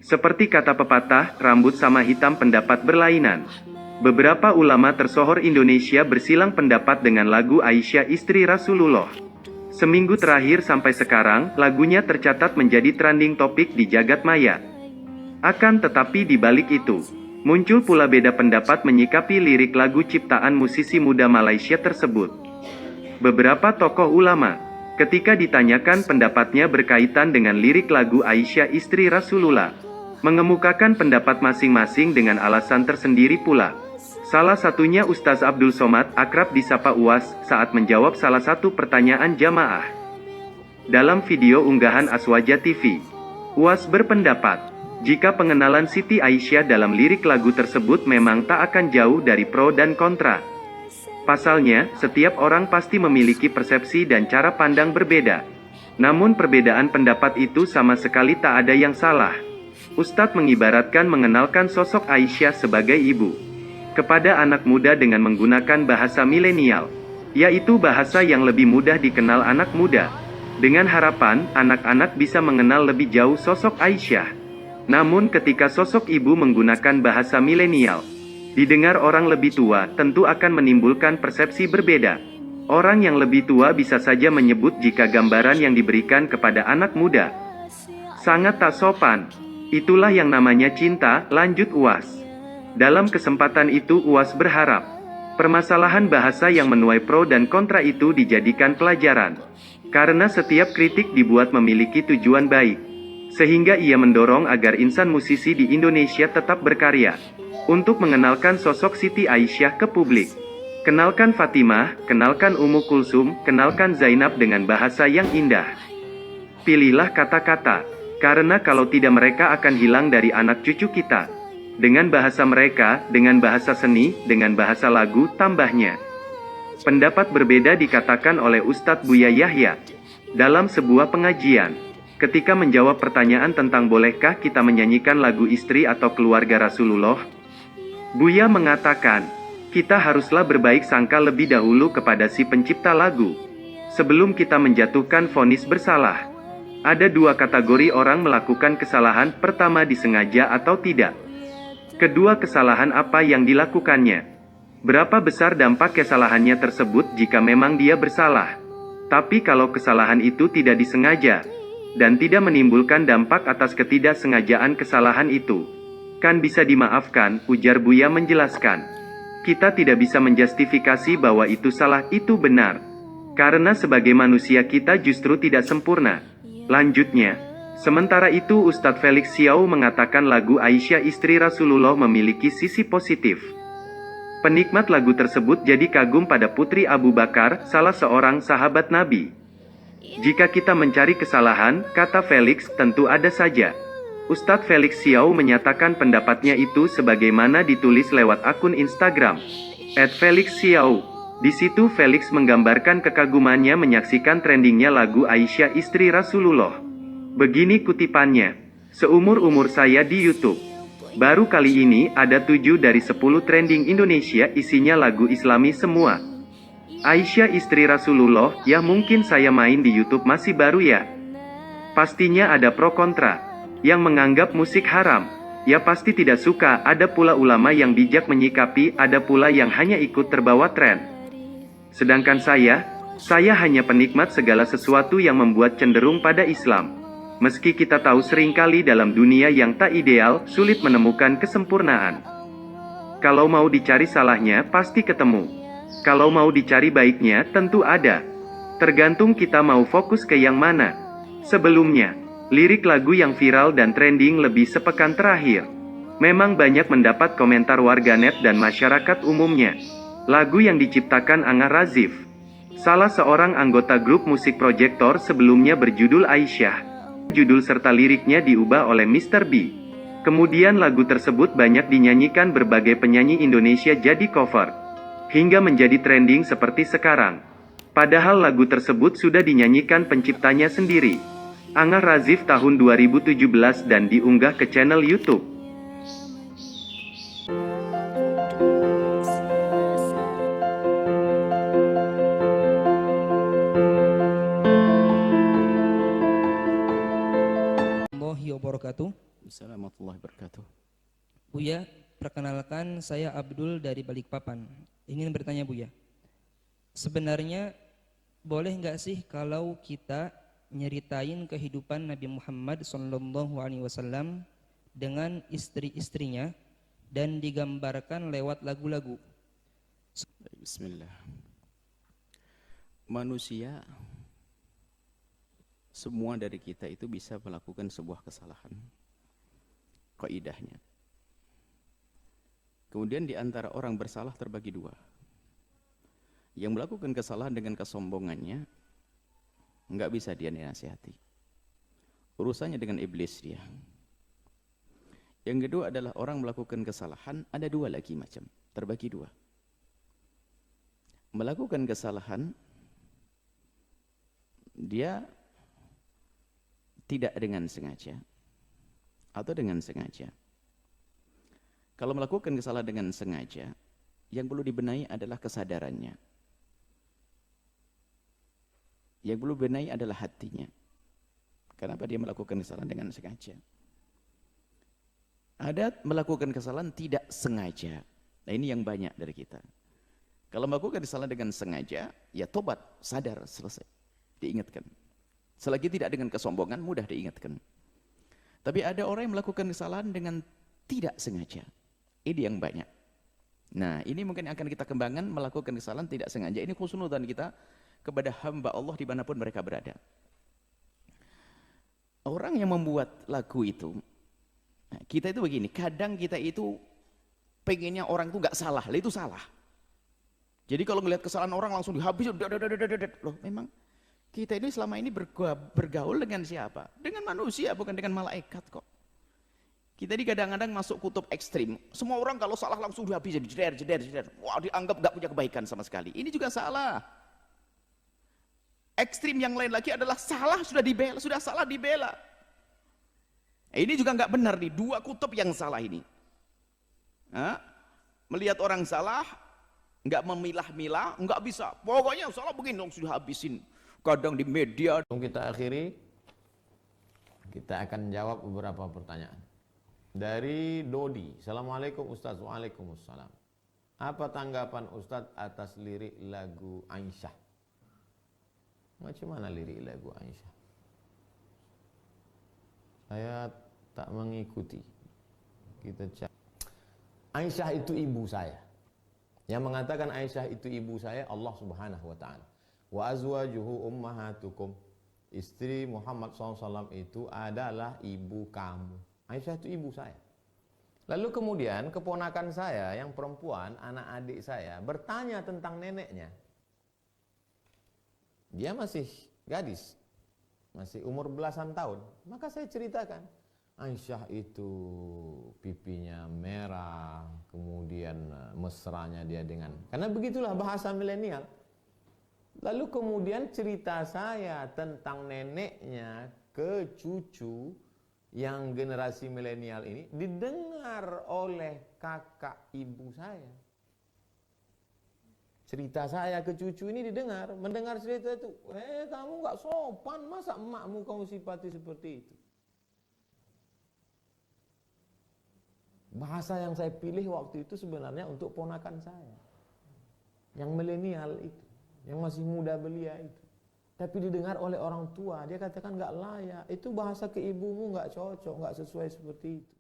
Seperti kata pepatah, rambut sama hitam pendapat berlainan. Beberapa ulama tersohor Indonesia bersilang pendapat dengan lagu Aisyah istri Rasulullah. Seminggu terakhir sampai sekarang, lagunya tercatat menjadi trending topik di jagat maya. Akan tetapi di balik itu, muncul pula beda pendapat menyikapi lirik lagu ciptaan musisi muda Malaysia tersebut. Beberapa tokoh ulama, ketika ditanyakan pendapatnya berkaitan dengan lirik lagu Aisyah istri Rasulullah, mengemukakan pendapat masing-masing dengan alasan tersendiri pula. Salah satunya Ustaz Abdul Somad, akrab disapa Uwas, saat menjawab salah satu pertanyaan jamaah. Dalam video unggahan Aswaja TV, Uwas berpendapat, jika pengenalan Siti Aisyah dalam lirik lagu tersebut memang tak akan jauh dari pro dan kontra. Pasalnya, setiap orang pasti memiliki persepsi dan cara pandang berbeda. Namun perbedaan pendapat itu sama sekali tak ada yang salah. Ustadz mengibaratkan mengenalkan sosok Aisyah sebagai ibu kepada anak muda dengan menggunakan bahasa milenial, yaitu bahasa yang lebih mudah dikenal anak muda, dengan harapan anak-anak bisa mengenal lebih jauh sosok Aisyah. Namun ketika sosok ibu menggunakan bahasa milenial, didengar orang lebih tua tentu akan menimbulkan persepsi berbeda. Orang yang lebih tua bisa saja menyebut jika gambaran yang diberikan kepada anak muda sangat tak sopan. Itulah yang namanya cinta, lanjut Uwas. Dalam kesempatan itu Uwas berharap, permasalahan bahasa yang menuai pro dan kontra itu dijadikan pelajaran. Karena setiap kritik dibuat memiliki tujuan baik. Sehingga ia mendorong agar insan musisi di Indonesia tetap berkarya, untuk mengenalkan sosok Siti Aisyah ke publik. Kenalkan Fatimah, kenalkan Ummu Kulsum, kenalkan Zainab dengan bahasa yang indah. Pilihlah kata-kata, karena kalau tidak mereka akan hilang dari anak cucu kita. Dengan bahasa mereka, dengan bahasa seni, dengan bahasa lagu, tambahnya. Pendapat berbeda dikatakan oleh Ustadz Buya Yahya dalam sebuah pengajian. Ketika menjawab pertanyaan tentang bolehkah kita menyanyikan lagu istri atau keluarga Rasulullah, Buya mengatakan, kita haruslah berbaik sangka lebih dahulu kepada si pencipta lagu, sebelum kita menjatuhkan vonis bersalah. Ada dua kategori orang melakukan kesalahan, pertama disengaja atau tidak. Kedua, kesalahan apa yang dilakukannya. Berapa besar dampak kesalahannya tersebut jika memang dia bersalah. Tapi kalau kesalahan itu tidak disengaja, dan tidak menimbulkan dampak atas ketidaksengajaan kesalahan itu, kan bisa dimaafkan, ujar Buya menjelaskan. Kita tidak bisa menjustifikasi bahwa itu salah, itu benar. Karena sebagai manusia kita justru tidak sempurna. Lanjutnya, sementara itu Ustadz Felix Xiao mengatakan lagu Aisyah istri Rasulullah memiliki sisi positif. Penikmat lagu tersebut jadi kagum pada Putri Abu Bakar, salah seorang sahabat Nabi. Jika kita mencari kesalahan, kata Felix, tentu ada saja. Ustadz Felix Xiao menyatakan pendapatnya itu sebagaimana ditulis lewat akun Instagram @FelixXiao. Di situ Felix menggambarkan kekagumannya menyaksikan trendingnya lagu Aisyah istri Rasulullah. Begini kutipannya, seumur-umur saya di YouTube, baru kali ini ada 7 dari 10 trending Indonesia isinya lagu Islami semua. Aisyah istri Rasulullah, ya mungkin saya main di YouTube masih baru ya. Pastinya ada pro kontra, yang menganggap musik haram, ya pasti tidak suka, ada pula ulama yang bijak menyikapi, ada pula yang hanya ikut terbawa tren. Sedangkan saya hanya penikmat segala sesuatu yang membuat cenderung pada Islam. Meski kita tahu seringkali dalam dunia yang tak ideal, sulit menemukan kesempurnaan. Kalau mau dicari salahnya, pasti ketemu. Kalau mau dicari baiknya, tentu ada. Tergantung kita mau fokus ke yang mana. Sebelumnya, lirik lagu yang viral dan trending lebih sepekan terakhir, memang banyak mendapat komentar warganet dan masyarakat umumnya. Lagu yang diciptakan Angah Razif, salah seorang anggota grup musik Projector sebelumnya berjudul Aisyah. Judul serta liriknya diubah oleh Mr. B. Kemudian lagu tersebut banyak dinyanyikan berbagai penyanyi Indonesia jadi cover, hingga menjadi trending seperti sekarang. Padahal lagu tersebut sudah dinyanyikan penciptanya sendiri, Angah Razif tahun 2017 dan diunggah ke channel YouTube. Wabarakatuh. Assalamualaikum warahmatullahi wabarakatuh. Buya, perkenalkan saya Abdul dari Balikpapan. Ingin bertanya Buya, sebenarnya boleh nggak sih kalau kita nyeritain kehidupan Nabi Muhammad SAW dengan istri-istrinya dan digambarkan lewat lagu-lagu? Bismillah. Manusia, semua dari kita itu bisa melakukan sebuah kesalahan. Kaidahnya. Kemudian di antara orang bersalah terbagi dua. Yang melakukan kesalahan dengan kesombongannya, nggak bisa dia dinasihati. Urusannya dengan iblis dia. Yang kedua adalah orang melakukan kesalahan, ada dua lagi macam, terbagi dua. Melakukan kesalahan, dia tidak dengan sengaja atau dengan sengaja. Kalau melakukan kesalahan dengan sengaja, yang perlu dibenahi adalah kesadarannya. Yang perlu dibenahi adalah hatinya. Kenapa dia melakukan kesalahan dengan sengaja? Ada melakukan kesalahan tidak sengaja. Nah, ini yang banyak dari kita. Kalau melakukan kesalahan dengan sengaja, ya tobat, sadar, selesai. Diingatkan. Selagi tidak dengan kesombongan, mudah diingatkan. Tapi ada orang yang melakukan kesalahan dengan tidak sengaja. Ini yang banyak. Nah, ini mungkin akan kita kembangkan, melakukan kesalahan tidak sengaja. Ini khusnudzan kita kepada hamba Allah dimanapun mereka berada. Orang yang membuat lagu itu, nah, kita itu begini, kadang kita itu pengennya orang itu nggak salah, itu salah. Jadi kalau melihat kesalahan orang langsung dihabis, loh memang kita ini selama ini bergaul dengan siapa? Dengan manusia, bukan dengan malaikat kok. Kita ini kadang-kadang masuk kutub ekstrim. Semua orang kalau salah langsung dihabis, jeder. Wah, dianggap nggak punya kebaikan sama sekali. Ini juga salah. Ekstrim yang lain lagi adalah salah sudah dibela, sudah salah dibela. Ini juga nggak benar nih, dua kutub yang salah ini. Melihat orang salah, nggak memilah-milah, nggak bisa. Pokoknya salah begini dong, sudah habisin. Kadang di media. Kita akhiri, kita akan jawab beberapa pertanyaan. Dari Dodi, Assalamualaikum Ustaz. Waalaikumsalam. Apa tanggapan Ustaz atas lirik lagu Aisyah? Macam mana lirik lagu Aisyah? Saya tak mengikuti. Kita cek. Aisyah itu ibu saya. Yang mengatakan Aisyah itu ibu saya Allah Subhanahu wa taala. Wa azwajuhu ummahatukum. Istri Muhammad SAW itu adalah ibu kamu. Aisyah itu ibu saya. Lalu kemudian keponakan saya yang perempuan, anak adik saya bertanya tentang neneknya. Dia masih gadis, masih umur belasan tahun. Maka saya ceritakan, Aisyah itu pipinya merah, kemudian mesranya dia dengan, karena begitulah bahasa milenial. Lalu kemudian cerita saya tentang neneknya ke cucu yang generasi milenial ini didengar oleh kakak ibu saya. Cerita saya ke cucu ini didengar, mendengar cerita itu, kamu nggak sopan, masa emakmu kamu sifati seperti itu? Bahasa yang saya pilih waktu itu sebenarnya untuk ponakan saya, yang milenial itu, yang masih muda belia itu. Tapi didengar oleh orang tua, dia katakan nggak layak, itu bahasa ke ibumu nggak cocok, nggak sesuai seperti itu.